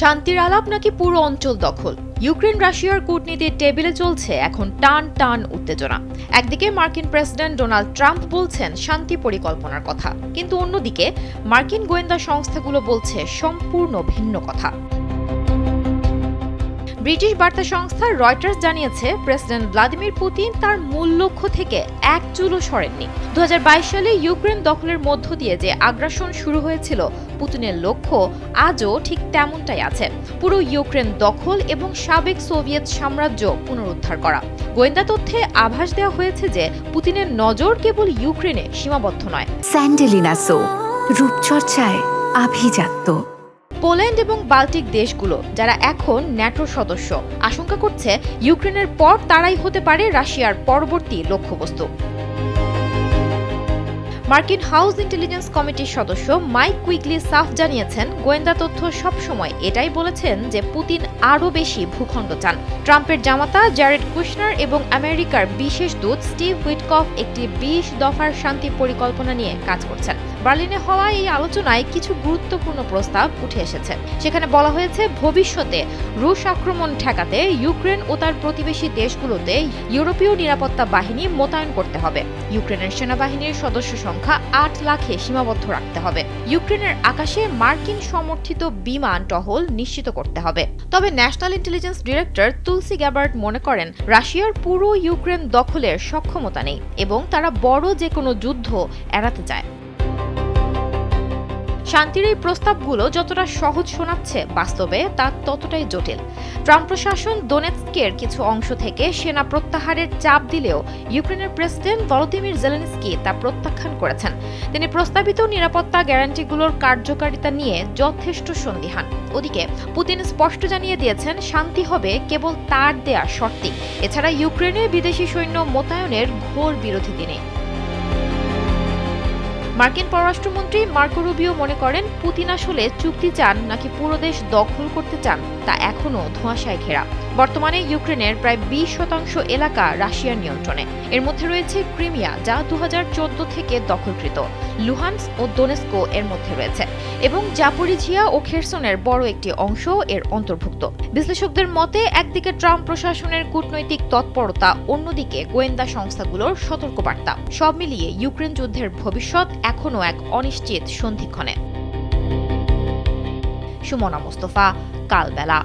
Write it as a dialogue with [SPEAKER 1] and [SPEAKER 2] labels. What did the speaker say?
[SPEAKER 1] শান্তির আলাপ নাকি পুরো অঞ্চল দখল? ইউক্রেন রাশিয়ার কূটনীতির টেবিলে চলছে এখন টান টান উত্তেজনা। একদিকে মার্কিন প্রেসিডেন্ট ডোনাল্ড ট্রাম্প বলছেন শান্তি পরিকল্পনার কথা, কিন্তু অন্যদিকে মার্কিন গোয়েন্দা সংস্থাগুলো বলছে সম্পূর্ণ ভিন্ন কথা। ব্রিটিশ বার্তা সংস্থা রয়টার্স জানিয়েছে, প্রেসিডেন্ট ভ্লাদিমির পুতিন তার মূল লক্ষ্য থেকে এক চুলও সরেননি। 2022 সালে ইউক্রেন দখলের মধ্য দিয়ে যে আগ্রাসন শুরু হয়েছিল, পুতিনের লক্ষ্য আজও ঠিক তেমনটাই আছে, পুরো ইউক্রেন দখল এবং সাবেক সোভিয়েত সাম্রাজ্য পুনরুদ্ধার করা। গোয়েন্দা তথ্যে আভাস দেওয়া হয়েছে যে পুতিনের নজর কেবল ইউক্রেনে সীমাবদ্ধ নয়।
[SPEAKER 2] স্যান্ডেলিনা সো, রূপচর্চায় আভিজাত্য।
[SPEAKER 1] পোল্যান্ড এবং বাল্টিক দেশগুলো, যারা এখন ন্যাটোর সদস্য, আশঙ্কা করছে ইউক্রেনের পর তারাই হতে পারে রাশিয়ার পরবর্তী লক্ষ্যবস্তু। মার্কিন হাউস ইন্টেলিজেন্স কমিটির সদস্য মাইক কুইগলি সাফ জানিয়েছেন, গোয়েন্দা তথ্য সবসময় এটাই বলেছেন যে পুতিন আরও বেশি ভূখণ্ড চান। ট্রাম্পের জামাতা জ্যারেড কুশনার এবং আমেরিকার বিশেষ দূত স্টিভ উইটকফ একটি 20 দফার শান্তি পরিকল্পনা নিয়ে কাজ করছেন। বার্লিনে হওয়া এই আলোচনায় কিছু গুরুত্বপূর্ণ প্রস্তাব উঠে এসেছে। সেখানে বলা হয়েছে, ভবিষ্যতে রুশ আক্রমণ ঠেকাতে ইউক্রেন ও তার প্রতিবেশী দেশগুলোতে ইউরোপীয় নিরাপত্তা বাহিনী মোতায়েন করতে হবে। ইউক্রেনের সেনাবাহিনীর সদস্য সংখ্যা 8 লাখে সীমাবদ্ধ রাখতে হবে। ইউক্রেনের আকাশে মার্কিন সমর্থিত বিমান টহল নিশ্চিত করতে হবে। তবে ন্যাশনাল ইন্টেলিজেন্স ডিরেক্টর তুলসি গ্যাবার্ট মনে করেন, রাশিয়ার পুরো ইউক্রেন দখলের সক্ষমতা নেই এবং তারা বড় যে কোনো যুদ্ধ এড়াতে চায়। শান্তির এই প্রস্তাবগুলো যতটা সহজ শোনাচ্ছে, বাস্তবে তা ততটাই জটিল। ট্রাম্প প্রশাসন দোনেৎস্কের কিছু অংশ থেকে সেনা প্রত্যাহারের চাপ দিলেও ইউক্রেনের প্রেসিডেন্ট ভলোদিমির জেলেনস্কি তা প্রত্যাখ্যান করেছেন। তিনি প্রস্তাবিত নিরাপত্তা গ্যারান্টিগুলোর কার্যকারিতা নিয়ে যথেষ্ট সন্দিহান। ওদিকে পুতিন স্পষ্ট জানিয়ে দিয়েছেন, শান্তি হবে কেবল তার দেয়া শর্তে। এছাড়া ইউক্রেনে বিদেশি সৈন্য মোতায়েনের ঘোর বিরোধী তিনি। মার্কিন পররাষ্ট্রমন্ত্রী মার্কো রুবিও মনে করেন, পুতিন আসলে চুক্তি চান নাকি পুরো দেশ দখল করতে চান তা এখনও ধোঁয়াশায় ঘেরা। বর্তমানে ইউক্রেনের প্রায় 20% এলাকা রাশিয়ার নিয়ন্ত্রণে। এর মধ্যে রয়েছে ক্রিমিয়া, যা 2014 থেকে দখলকৃত, লুহানস্ক ও দোনেস্কো এর মধ্যে রয়েছে, এবং জাপোরিঝিয়া ও খেরসনের বড় একটি অংশ এর অন্তর্ভুক্ত। বিশ্লেষকদের মতে, একদিকে ট্রাম্প প্রশাসনের কূটনৈতিক তৎপরতা, অন্যদিকে গোয়েন্দা সংস্থাগুলোর সতর্কবার্তা। সব মিলিয়ে ইউক্রেন যুদ্ধের ভবিষ্যৎ এখনও এক অনিশ্চিত সন্ধিক্ষণে। সুমনা মুস্তফা, কালবেলা।